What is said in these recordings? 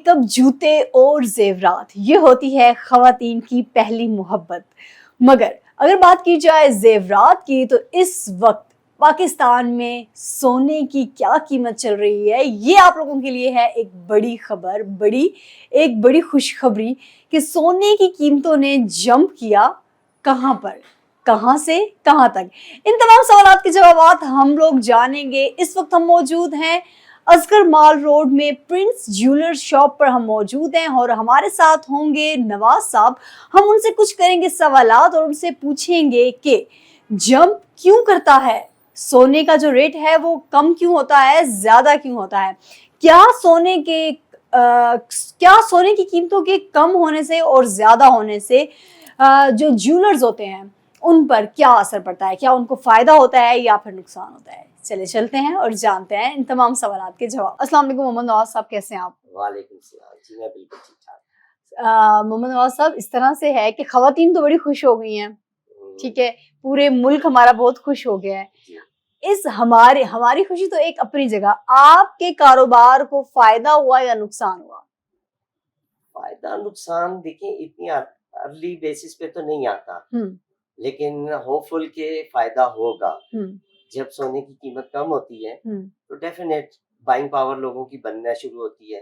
Makeup, जूते और जेवरात, ये होती है ख़वातीन की पहली मोहब्बत। मगर अगर बात की जाए जेवरात की, तो इस वक्त पाकिस्तान में सोने की क्या कीमत चल रही है, ये आप लोगों के लिए है एक बड़ी खबर, एक बड़ी खुशखबरी कि सोने की कीमतों ने जंप किया। कहाँ पर, कहाँ से कहाँ तक, इन तमाम सवालात के जवाब हम लोग जानेंगे। इस वक्त हम मौजूद हैं असगर माल रोड में प्रिंस ज्वेलर शॉप पर हम मौजूद हैं और हमारे साथ होंगे नवाज साहब। हम उनसे कुछ करेंगे सवालात और उनसे पूछेंगे कि जंप क्यों करता है, सोने का जो रेट है वो कम क्यों होता है, ज्यादा क्यों होता है, क्या सोने की कीमतों के कम होने से और ज्यादा होने से जो ज्वेलर्स होते हैं उन पर क्या असर पड़ता है, क्या उनको फायदा होता है या फिर नुकसान होता है। चले चलते हैं और जानते हैं इन तमाम सवालात के जवाब। अस्सलाम वालेकुम मोहम्मद नवाज साहब, कैसे हैं आप? वालेकुम सलाम जी, मैं बिल्कुल ठीक ठाक। मोहम्मद नवाज साहब, इस तरह से है कि खवातीन तो बड़ी खुश हो गई हैं, हम्म, ठीक है, पूरे मुल्क हमारा बहुत खुश हो गया है। जी। इस हमारी हमारी खुशी तो एक अपनी जगह, आपके कारोबार को फायदा हुआ या नुकसान हुआ? फायदा नुकसान देखिए इतनी अर्ली बेसिस पे तो नहीं आता, हम्म। लेकिन होपफुल के फायदा होगा। हम्म। जब सोने की कीमत कम होती है हम्म। तो डेफिनेट बाइंग पावर लोगों की बनना शुरू होती है।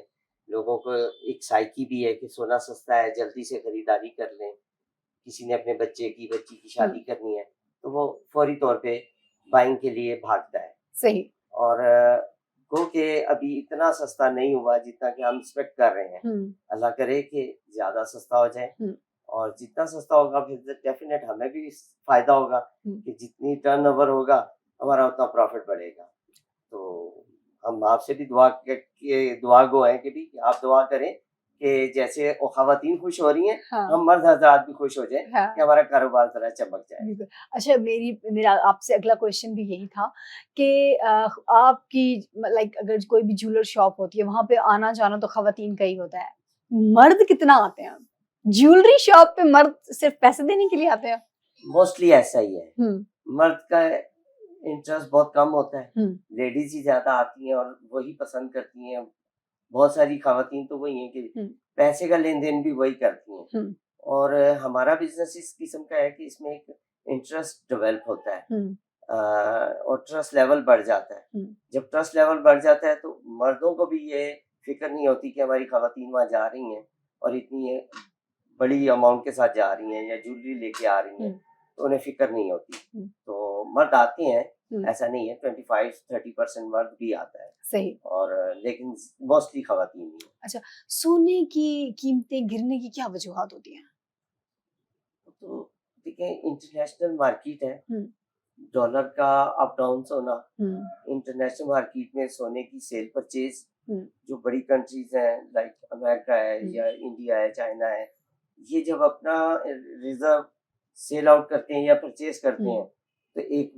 लोगों को एक साइकी भी है कि सोना सस्ता है, जल्दी से खरीदारी कर लें। किसी ने अपने बच्ची की शादी करनी है तो वो फौरी तौर पे बाइंग के लिए भागता है। सही। और गो के अभी इतना सस्ता नहीं हुआ जितना कि हम एक्सपेक्ट कर रहे हैं। हम्म। अल्लाह करे कि ज़्यादा सस्ता हो जाए, हम्म। और जितना सस्ता होगा फिर डेफिनेट हमें भी फ़ायदा होगा हम्म। कि जितनी टर्नओवर होगा हमारा उतना प्रॉफिट बढ़ेगा। तो हम आपसे भी दुआ गो हैं कि भी आप दुआ करें कि जैसे वो ख़वातीन खुश हो रही हैं, हाँ। हम मर्द हज़रात भी खुश हो जाएँ कि हाँ। हमारा कारोबार ज़रा चमक जाए। बिल्कुल। अच्छा, मेरा आपसे अगला क्वेश्चन भी यही था कि आपकी लाइक अगर कोई भी ज्वेलर शॉप होती है, वहाँ पे आना-जाना तो ख़वातीन का ही होता है। मर्द कितना आते हैं? ज्वेलरी शॉप पे मर्द सिर्फ़ पैसे देने के लिए आते हैं? मोस्टली ऐसा ही है। हुँ। मर्द का इंटरेस्ट बहुत कम होता है। हुँ। लेडीज़ ही ज़्यादा आती हैं और वही पसंद करती हैं। बहुत सारी ख़वातीन तो वही हैं कि हुँ। पैसे का लेन-देन भी वही करती हैं। हुँ। और हमारा बिज़नेस इस किस्म का है कि इसमें एक इंटरेस्ट डेवलप होता है, हुँ। और ट्रस्ट लेवल बढ़ जाता है। हुँ। जब ट्रस्ट लेवल बढ़ जाता है तो मर्दों को भी ये फ़िक्र नहीं होती कि हमारी ख़वातीन वहाँ जा रही हैं और इतनी बड़ी अमाउंट के साथ जा रही हैं या ज्वेलरी लेके आ रही हैं, हुँ। तो उन्हें फ़िक्र नहीं होती। हुँ। तो मर्द आते हैं, हुँ। ऐसा नहीं है, 25-30% मर्द भी आता है, सही। और लेकिन मोस्टली ख़वातीन ही हैं। अच्छा, सोने की कीमतें गिरने की क्या वजूहात होती हैं? तो देखिए इंटरनेशनल मार्केट है, हुँ। डॉलर का अप डाउन्स होना, हुँ। इंटरनेशनल मार्केट में सोने की सेल परचेज़ हुँ। जो बड़ी कंट्रीज़ हैं लाइक अमेरिका है हुँ। या इंडिया है, चाइना है, ये जब अपना रिज़र्व सेल आउट करते हैं या परचेज़ करते हुँ। हैं, तो एक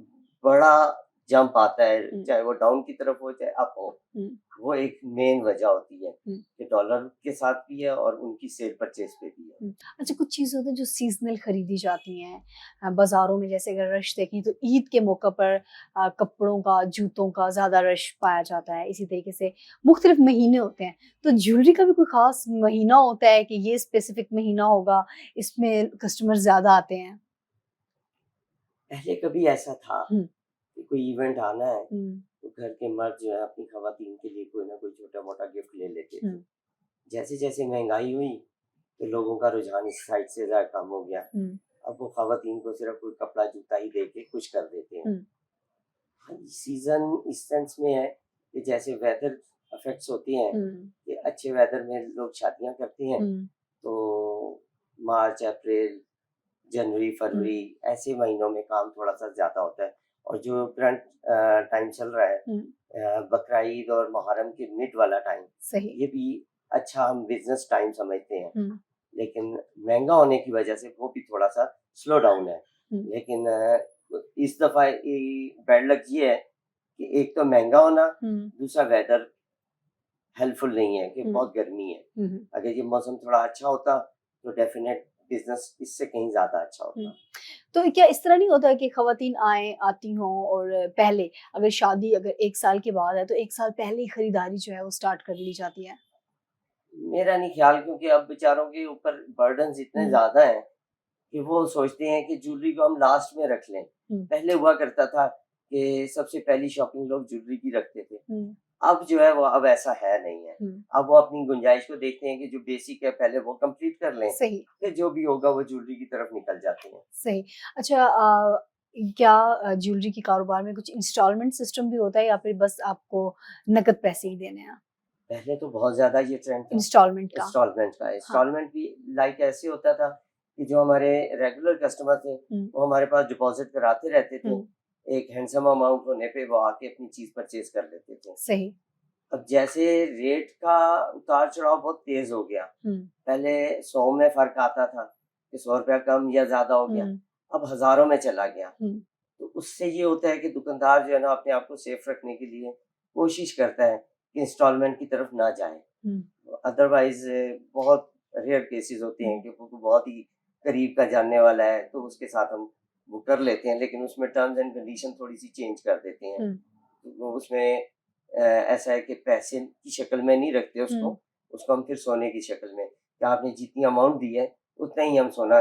बड़ा जंप आता है, हुँ। चाहे वो डाउन की तरफ हो चाहे अप हो। हुँ। वो एक मेन वजह होती है हुँ। कि डॉलर के साथ भी है और उनकी सेल परचेज़ पे भी है। हुँ। अच्छा, कुछ चीज़ें होती हैं जो सीज़नल खरीदी जाती हैं बाज़ारों में, जैसे अगर रश देखें तो ईद के मौके पर कपड़ों का, जूतों का ज़्यादा रश पाया जाता है। इसी तरीके से मुख्तलिफ़ महीने होते हैं, तो ज्वेलरी का भी कोई ख़ास महीना होता है कि ये स्पेसिफ़िक महीना होगा, इसमें कस्टमर ज़्यादा आते हैं? पहले कभी ऐसा था हुँ। कि कोई इवेंट आना है, हुँ। तो घर के मर्द जो है अपनी ख़वातीन के लिए कोई ना कोई छोटा-मोटा गिफ्ट ले लेते थे। हुँ। जैसे-जैसे महँगाई हुई, तो लोगों का रुझान इस साइड से ज़रा कम हो गया। हुँ। अब वो ख़वातीन को सिर्फ़ कोई कपड़ा जूता ही दे के खुश कर देते हैं। हुँ। हाँ, सीज़न इस सेंस में है कि जैसे वेदर इफ़ेक्ट्स होते हैं, हुँ। कि अच्छे वेदर में लोग शादियाँ करते हैं, हुँ। तो मार्च, अप्रैल, जनवरी, हुँ। फरवरी ऐसे महीनों में काम थोड़ा-सा ज़्यादा होता है। और जो करंट टाइम चल रहा है, हुँ। बकरा ईद और मुहर्रम के मिड वाला टाइम, सही। ये भी अच्छा हम बिज़नेस टाइम समझते हैं। हुँ। लेकिन महँगा होने की वजह से वो भी थोड़ा-सा स्लो डाउन है। हुँ। लेकिन इस दफ़ा बैड लक ये है कि एक तो महँगा होना, हुँ। दूसरा वेदर हेल्पफुल नहीं है कि हुँ। बहुत गर्मी है। हुँ। हुँ। अगर ये मौसम थोड़ा अच्छा होता, तो डेफ़िनेट बिज़नेस इससे कहीं ज़्यादा अच्छा हुँ। होता। तो क्या इस तरह नहीं होता कि ख़वातीन आती हों और पहले, अगर शादी अगर 1 साल के बाद है तो 1 साल पहले ही खरीदारी जो है वो स्टार्ट कर ली जाती है? मेरा नहीं ख्याल, क्योंकि अब बेचारों के ऊपर बर्डन्स इतने हम्म, ज़्यादा हैं कि वो सोचते हैं कि ज्वेलरी को हम लास्ट में रख लें। हम्म, पहले हुआ करता था कि सबसे पहली शॉपिंग लोग ज्वेलरी की रखते थे। हम्म, अब जो है वो अब ऐसा है नहीं है। हम्म, अब वो अपनी गुंजाइश को देखते हैं कि जो बेसिक है पहले वो कंप्लीट कर लें, सही फिर जो भी होगा वो ज्वेलरी की तरफ निकल जाते हैं। सही। अच्छा, क्या ज्वेलरी के कारोबार में कुछ इंस्टॉलमेंट सिस्टम भी होता है या फिर बस आपको नकद पैसे ही देने हैं? पहले तो बहुत ज़्यादा ये ट्रेंड था इंस्टॉलमेंट का? इंस्टॉलमेंट का। हाँ। इंस्टॉलमेंट भी लाइक ऐसे होता था कि जो हमारे रेगुलर कस्टमर थे, हुँ, वो हमारे पास डिपॉज़िट कराते रहते थे। हुँ, एक हैंडसम अमाउंट होने पे वो आके अपनी चीज़ परचेज़ कर लेते थे। सही। अब जैसे रेट का उतार-चढ़ाव बहुत तेज़ हो गया। हुँ, पहले 100 में फ़र्क आता था कि ₹100 कम या ज़्यादा हो गया, हुँ, अब हज़ारों में चला गया। हुँ, तो उससे ये होता है कि दुकानदार जो है ना अपने आप को सेफ रखने के लिए कोशिश करता है कि इंस्टॉलमेंट की तरफ ना जाए। हुँ, अदरवाइज़ बहुत रेयर केसेज़ होते हैं हुँ, कि वो तो बहुत ही करीब का जानने वाला है, तो उसके साथ हम वो कर लेते हैं, लेकिन उसमें टर्म्स एंड कंडीशन थोड़ी-सी चेंज कर देते हैं। हुँ, वो उसमें ऐसा है कि पैसे की शक्ल में नहीं रखते हुँ। उसको हम फिर सोने की शक्ल में, कि आपने जितनी अमाउंट दी है, उतना ही हम सोना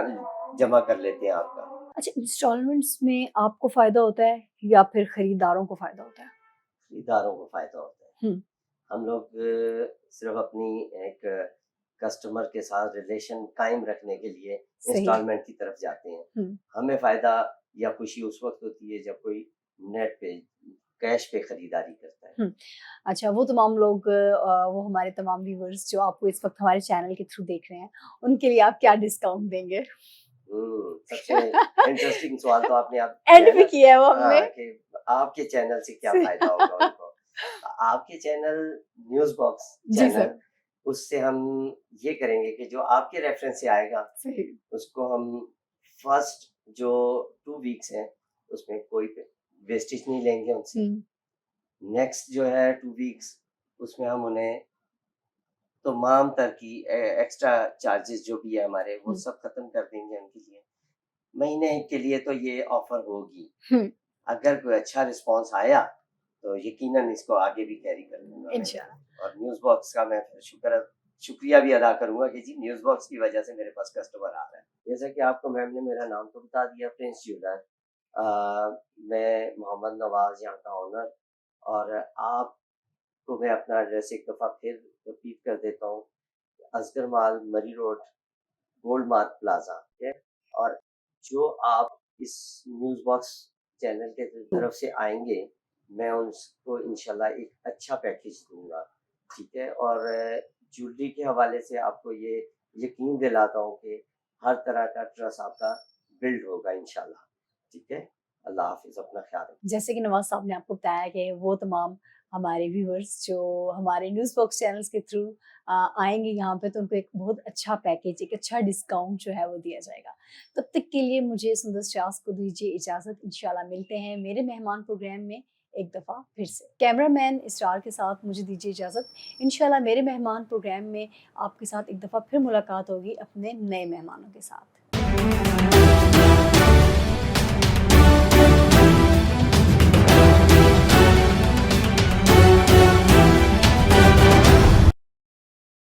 जमा कर लेते हैं आपका। अच्छा, इंस्टॉलमेंट्स में आपको फ़ायदा होता है या फिर खरीदारों को फ़ायदा होता है? खरीदारों को फ़ायदा होता है। हुँ, हम लोग सिर्फ़ अपनी एक कस्टमर के साथ रिलेशन कायम रखने के लिए सही। इंस्टॉलमेंट की तरफ जाते हैं। हुँ, हमें फ़ायदा या खुशी उस वक़्त होती है जब कोई नेट पे, कैश पे खरीदारी करता है। हुँ। अच्छा, वो तमाम लोग वो हमारे तमाम व्यूअर्स जो आपको इस वक़्त हमारे चैनल के थ्रू देख रहे हैं, उनके लिए आप क्या डिस्काउंट देंगे? सबसे इंटरेस्टिंग सवाल तो आपने आप किया एंड है पे ना। किया है वो हमने। हाँ, कि आपके चैनल से क्या स फ़ायदा होगा उनको। आपके चैनल न्यूज़ बॉक्स जी चैनल, सर, उससे हम ये करेंगे कि जो आपके रेफ़रेंस से आएगा, सही। उसको हम फर्स्ट जो 2 वीक्स हैं, उसमें कोई वेस्टेज नहीं लेंगे उनसे। हुँ, नेक्स्ट जो है 2 वीक्स, उसमें हम उन्हें तमाम तरह की एक्स्ट्रा चार्जेज़ जो भी है हमारे, वो हुँ, सब खत्म कर देंगे उनके लिए। महीने के लिए तो ये ऑफ़र होगी। हुँ, अगर कोई अच्छा रिस्पॉन्स आया, तो यकीनन इसको आगे भी कैरी कर लूँगा मैं। इंशाल्लाह। और न्यूज़ बॉक्स का मैं फिर शुक्रिया भी अदा करूँगा कि जी न्यूज़ बॉक्स की वजह से मेरे पास कस्टमर आ रहा है। जैसा कि आपको मैम ने मेरा नाम तो बता दिया, प्रिंस ज्वेलर। मैं मोहम्मद नवाज़ यहाँ का ओनर, और आपको मैं अपना एड्रेस एक दफ़ा फिर रिपीट कर देता हूँ। असगर माल, मरी रोड, गोल्ड मार्क प्लाज़ा, ठीक है? और जो आप इस न्यूज़ बॉक्स चैनल के तरफ से आएँगे, मैं उसको इंशाल्लाह एक अच्छा पैकेज दूँगा, ठीक है? और ज्वेलरी के हवाले से आपको ये यकीन दिलाता हूँ कि हर तरह का ट्रस्ट आपका बिल्ड होगा इंशाल्लाह, ठीक है? अल्लाह हाफ़िज़, अपना ख़्याल रखिए। जैसे कि नवाज़ साहब ने आपको बताया कि वो तमाम हमारे व्यूअर्स जो हमारे न्यूज़ बॉक्स चैनल्स के थ्रू आएँगे यहाँ पे तो उनको एक बहुत अच्छा पैकेज, एक अच्छा डिस्काउंट जो है वो दिया जाएगा। तब तक के लिए मुझे सुंदर श्यास को दीजिए इजाज़त। इंशाल्लाह मिलते हैं मेरे मेहमान प्रोग्राम में एक दफ़ा फिर से। कैमरामैन इसरार के साथ मुझे दीजिए इजाज़त। इंशाल्लाह मेरे मेहमान प्रोग्राम में आपके साथ एक दफ़ा फिर मुलाकात होगी अपने नए मेहमानों के साथ।